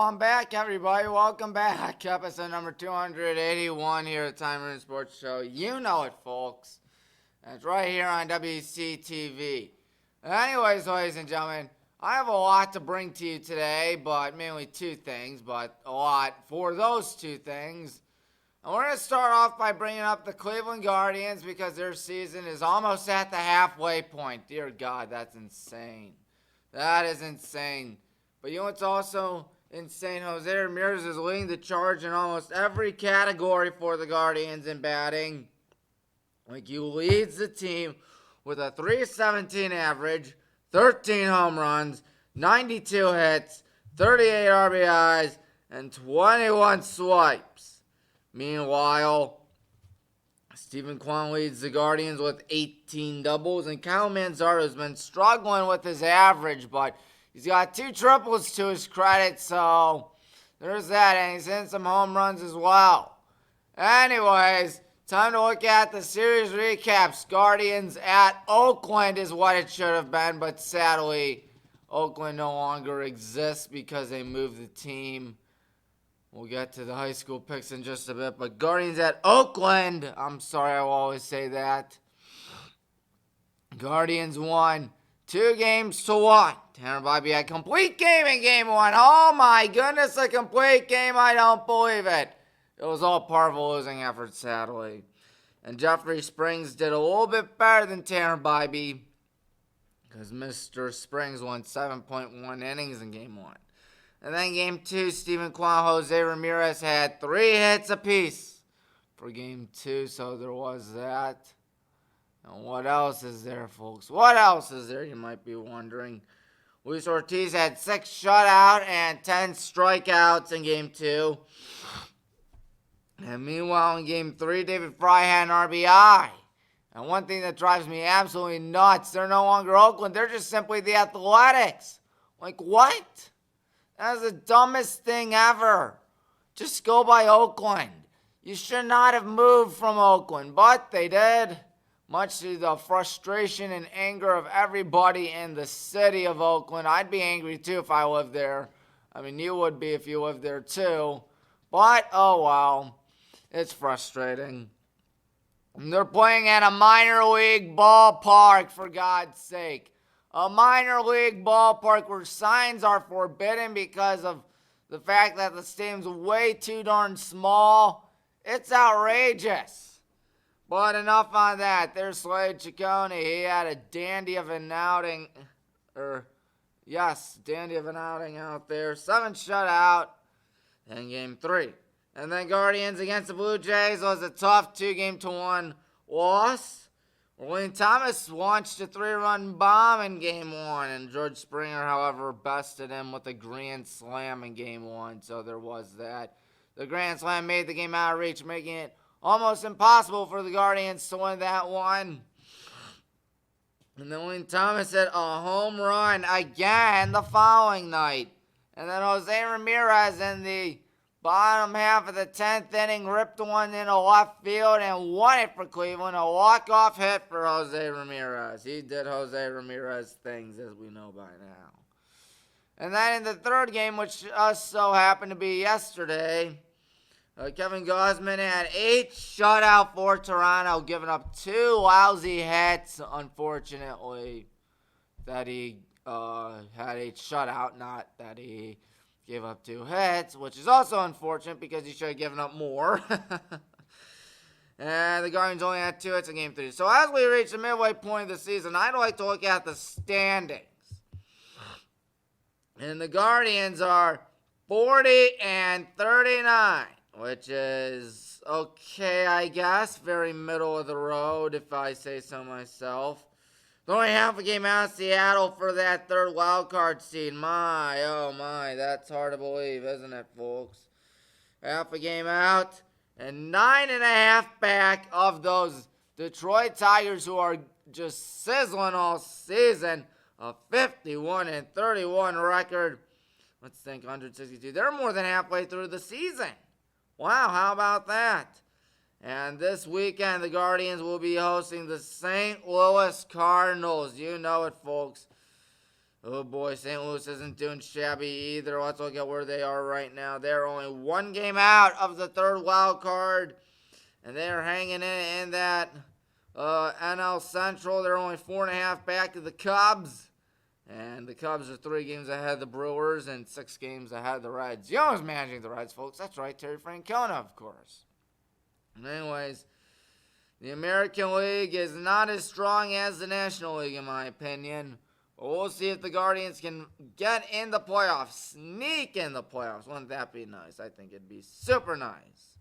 I'm back, everybody. Welcome back. Episode number 281 here at Tommy Maroon Sports Show. You know it, folks. It's right here on WCTV. Anyways, ladies and gentlemen, I have a lot to bring to you today, but mainly two things, but a lot for those two things. And we're going to start off by bringing up the Cleveland Guardians because their season is almost at the halfway point. Dear God, that's insane. That is insane. But you know what's also insane? Jose Ramirez is leading the charge in almost every category for the Guardians in batting. Like, he leads the team with a .317 average, 13 home runs, 92 hits, 38 RBIs, and 21 swipes. Meanwhile, Stephen Kwan leads the Guardians with 18 doubles, and Kyle Manzardo's been struggling with his average, but he's got 2 triples to his credit, so there's that, and he's hitting some home runs as well. Anyways, time to look at the series recaps. Guardians at Oakland is what it should have been, but sadly, Oakland no longer exists because they moved the team. We'll get to the high school picks in just a bit, but Guardians at Oakland, I'm sorry I will always say that. Guardians won 2-1. Tanner Bybee had complete game in game 1. Oh my goodness, a complete game. I don't believe it. It was all part of a losing effort, sadly. And Jeffrey Springs did a little bit better than Tanner Bybee because Mr. Springs won 7.1 innings in game 1. And then game 2, Stephen Kwan, Jose Ramirez had 3 hits apiece for game 2, so there was that. And what else is there, folks? What else is there, you might be wondering? Luis Ortiz had 6 shutout and 10 strikeouts in game 2. And meanwhile, in game 3, David Fry had an RBI. And one thing that drives me absolutely nuts, they're no longer Oakland. They're just simply the Athletics. Like, what? That is the dumbest thing ever. Just go by Oakland. You should not have moved from Oakland, but they did. Much to the frustration and anger of everybody in the city of Oakland. I'd be angry too if I lived there. I mean, you would be if you lived there too. But, oh well. It's frustrating. And they're playing at a minor league ballpark, for God's sake. A minor league ballpark where signs are forbidden because of the fact that the stadium's way too darn small. It's outrageous. But enough on that. There's Slade Ciccone. He had a dandy of an outing. Dandy of an outing out there. 7 shutout in game 3. And then Guardians against the Blue Jays was a tough 2-1 loss. William Thomas launched a 3-run bomb in game 1, and George Springer, however, bested him with a grand slam in game 1, so there was that. The grand slam made the game out of reach, making it almost impossible for the Guardians to win that one. And then William Thomas hit a home run again the following night. And then Jose Ramirez in the bottom half of the 10th inning ripped one into left field and won it for Cleveland. A walk-off hit for Jose Ramirez. He did Jose Ramirez things, as we know by now. And then in the third game, which just so happened to be yesterday, Kevin Gausman had 8 shutout for Toronto, giving up 2 lousy hits, unfortunately, that he had 8 shutout, not that he gave up 2 hits, which is also unfortunate because he should have given up more. And the Guardians only had 2 hits in game 3. So as we reach the midway point of the season, I'd like to look at the standings. And the Guardians are 40-39, which is okay, I guess. Very middle of the road, if I say so myself. They're only half a game out of Seattle for that 3rd wild card seed. My, oh my, that's hard to believe, isn't it, folks? Half a game out and 9.5 back of those Detroit Tigers who are just sizzling all season. A 51-31 record. Let's think, 162. They're more than halfway through the season. Wow, how about that? And this weekend, the Guardians will be hosting the St. Louis Cardinals. You know it, folks. Oh boy, St. Louis isn't doing shabby either. Let's look at where they are right now. They're only one game out of the third wild card, and they're hanging in that NL Central. They're only 4.5 back to the Cubs, and the Cubs are 3 games ahead of the Brewers and 6 games ahead of the Reds. You know who's managing the Reds, folks? That's right, Terry Francona, of course. And anyways, the American League is not as strong as the National League, in my opinion. But we'll see if the Guardians can get in the playoffs, sneak in the playoffs. Wouldn't that be nice? I think it'd be super nice.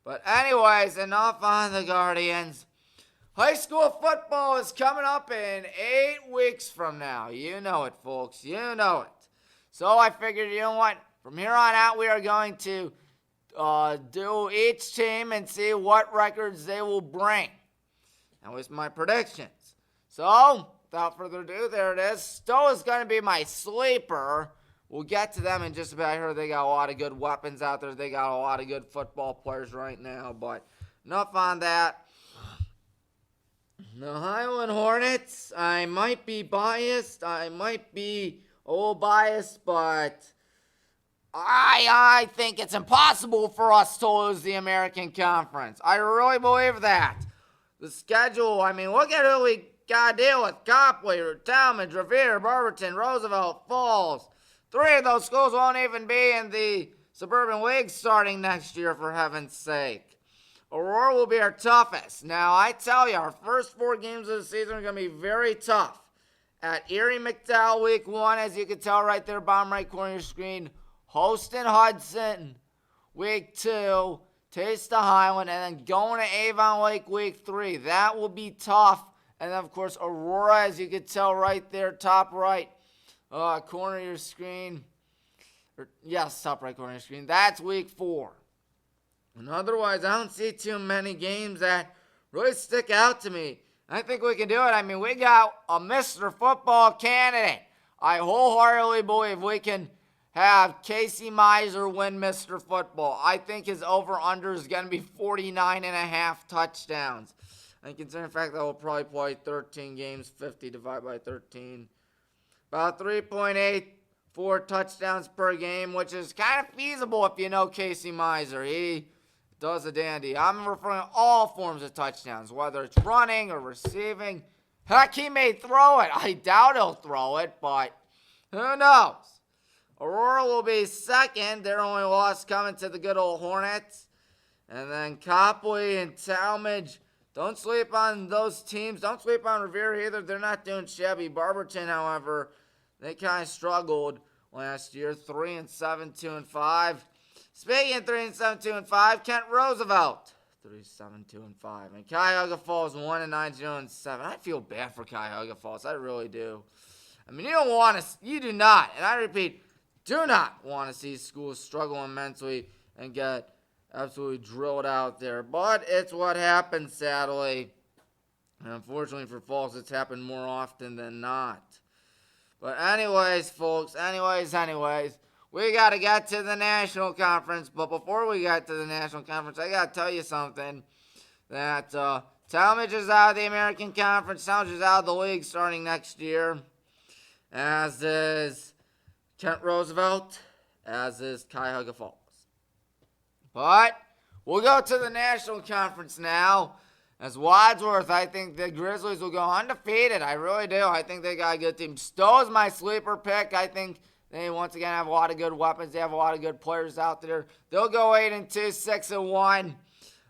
But anyways, enough on the Guardians. High school football is coming up in 8 weeks from now. You know it, folks. You know it. So I figured, you know what? From here on out, we are going to do each team and see what records they will bring. That was my predictions. So, without further ado, there it is. Stowe is going to be my sleeper. We'll get to them in just a bit. I heard they got a lot of good weapons out there. They got a lot of good football players right now. But enough on that. The Highland Hornets, I might be biased. I might be a little biased, but I think it's impossible for us to lose the American Conference. I really believe that. The schedule, I mean, look at who we got to deal with. Copley, Talmadge, Revere, Barberton, Roosevelt, Falls. 3 of those schools won't even be in the Suburban League starting next year, for heaven's sake. Aurora will be our toughest. Now, I tell you, our first 4 games of the season are going to be very tough. At Erie McDowell, week 1, as you can tell right there, bottom right corner of your screen. Hosting Hudson, week 2. Taste of Highland, and then going to Avon Lake, week 3. That will be tough. And then, of course, Aurora, as you can tell right there, top right corner of your screen. Yes, top right corner of your screen. That's week 4. And otherwise, I don't see too many games that really stick out to me. I think we can do it. I mean, we got a Mr. Football candidate. I wholeheartedly believe we can have Casey Miser win Mr. Football. I think his over-under is going to be 49.5 touchdowns. And considering the fact that we'll probably play 13 games, 50 divided by 13. About 3.84 touchdowns per game, which is kind of feasible if you know Casey Miser. He does a dandy. I'm referring to all forms of touchdowns, whether it's running or receiving. Heck, he may throw it. I doubt he'll throw it, but who knows? Aurora will be second. Their only loss coming to the good old Hornets. And then Copley and Talmadge. Don't sleep on those teams. Don't sleep on Revere either. They're not doing shabby. Barberton, however, they kind of struggled last year. 3-7, 2-5. Speaking of 3-7, 2-5, Kent Roosevelt. 3-7, 2-5. And Cuyahoga Falls 1-9, 0-7. I feel bad for Cuyahoga Falls. I really do. I mean, you do not, and I repeat, do not want to see schools struggle immensely and get absolutely drilled out there. But it's what happens, sadly. And unfortunately for Falls, it's happened more often than not. But anyways, folks, anyways, we got to get to the National Conference. But before we get to the National Conference, I got to tell you something. That Talmadge is out of the American Conference. Talmadge is out of the league starting next year. As is Kent Roosevelt, as is Cuyahoga Falls. But we'll go to the National Conference now. As Wadsworth, I think the Grizzlies will go undefeated. I really do. I think they got a good team. Stowe is my sleeper pick. I think they, once again, have a lot of good weapons. They have a lot of good players out there. They'll go 8-2, 6-1.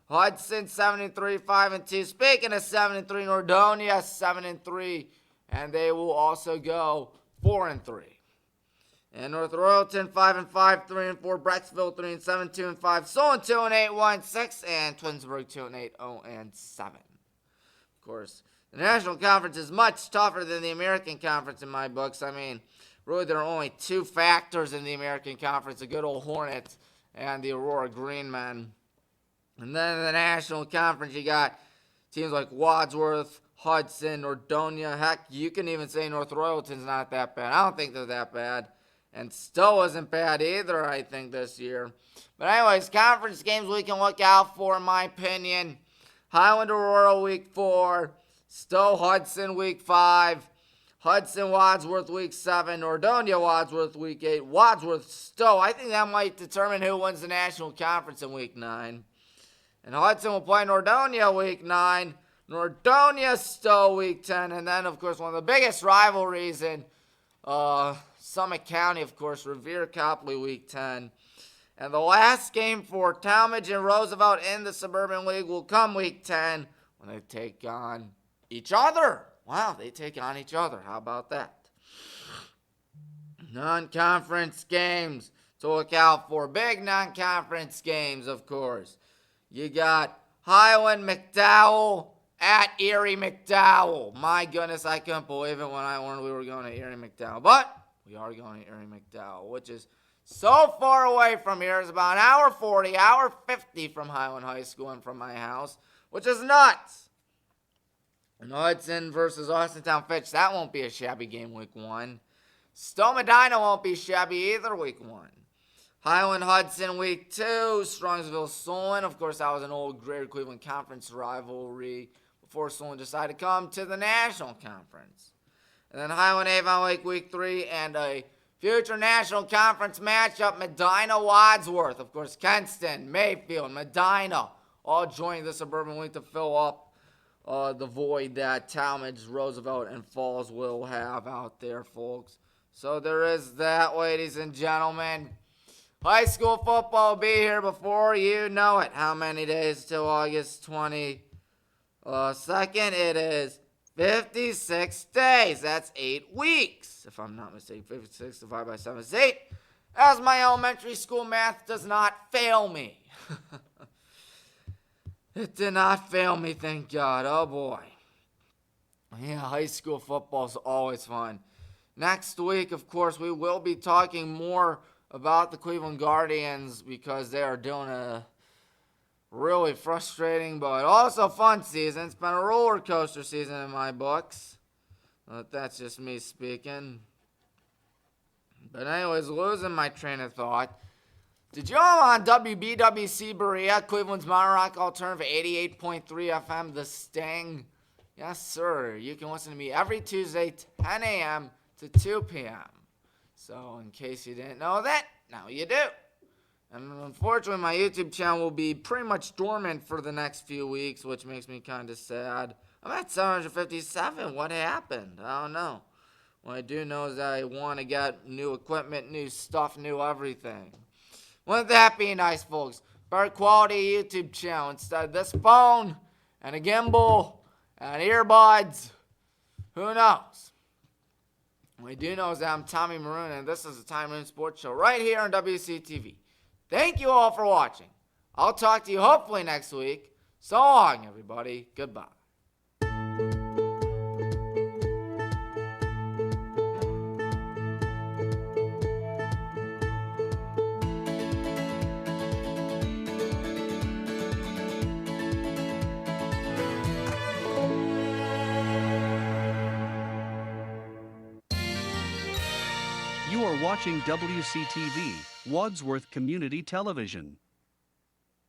Hudson, 7-3, 5-2. Speaking of 7-3, Nordonia, 7-3. And they will also go 4-3. And North Royalton, 5-5, 3-4. Brecksville, 3-7, 2-5. Solon, 2-8, 1-6. And Twinsburg, 2-8, 0-7. Of course, the National Conference is much tougher than the American Conference in my books. I mean, really, there are only 2 factors in the American Conference: the good old Hornets and the Aurora Green Men. And then in the National Conference, you got teams like Wadsworth, Hudson, Nordonia. Heck, you can even say North Royalton's not that bad. I don't think they're that bad. And Stowe isn't bad either, I think, this year. But anyways, conference games we can look out for, in my opinion. Highland Aurora week 4. Stowe Hudson week 5. Hudson Wadsworth Week 7, Nordonia Wadsworth Week 8, Wadsworth Stowe. I think that might determine who wins the National Conference in Week 9. And Hudson will play Nordonia Week 9, Nordonia Stowe Week 10, and then, of course, one of the biggest rivalries in Summit County, of course, Revere Copley Week 10. And the last game for Talmadge and Roosevelt in the Suburban League will come Week 10 when they take on each other. Wow, they take on each other. How about that? Non-conference games to look out for. Big non-conference games, of course. You got Highland McDowell at Erie McDowell. My goodness, I couldn't believe it when I learned we were going to Erie McDowell. But we are going to Erie McDowell, which is so far away from here. It's about an hour 40, hour 50 from Highland High School and from my house, which is nuts. And Hudson versus Austintown Fitch, that won't be a shabby game Week 1. Stowe Medina won't be shabby either Week 1. Highland Hudson Week 2, Strongsville Solon. Of course, that was an old Greater Cleveland Conference rivalry before Solon decided to come to the National Conference. And then Highland Avon Week 3 and a future National Conference matchup, Medina Wadsworth. Of course, Kenston, Mayfield, Medina all joining the Suburban League to fill up the void that Talmadge, Roosevelt, and Falls will have out there, folks. So there is that, ladies and gentlemen. High school football will be here before you know it. How many days till August 22nd? It is 56 days. That's 8 weeks, if I'm not mistaken. 56 divided by 7 is 8. As my elementary school math does not fail me. It did not fail me, thank God. Oh, boy. Yeah, high school football is always fun. Next week, of course, we will be talking more about the Cleveland Guardians because they are doing a really frustrating but also fun season. It's been a roller coaster season in my books. But that's just me speaking. But anyways, losing my train of thought. Did you know on WBWC Berea, Cleveland's Mountain Rock Alternative 88.3 FM, The Sting? Yes, sir. You can listen to me every Tuesday, 10 a.m. to 2 p.m. So in case you didn't know that, now you do. And unfortunately, my YouTube channel will be pretty much dormant for the next few weeks, which makes me kind of sad. I'm at 757. What happened? I don't know. What I do know is that I want to get new equipment, new stuff, new everything. Wouldn't that be nice, folks? Better quality YouTube channel instead of this phone and a gimbal and earbuds. Who knows? What I do know is that I'm Tommy Maroon, and this is the Tommy Maroon Sports Show right here on WCTV. Thank you all for watching. I'll talk to you hopefully next week. So long, everybody. Goodbye. You are watching WCTV, Wadsworth Community Television.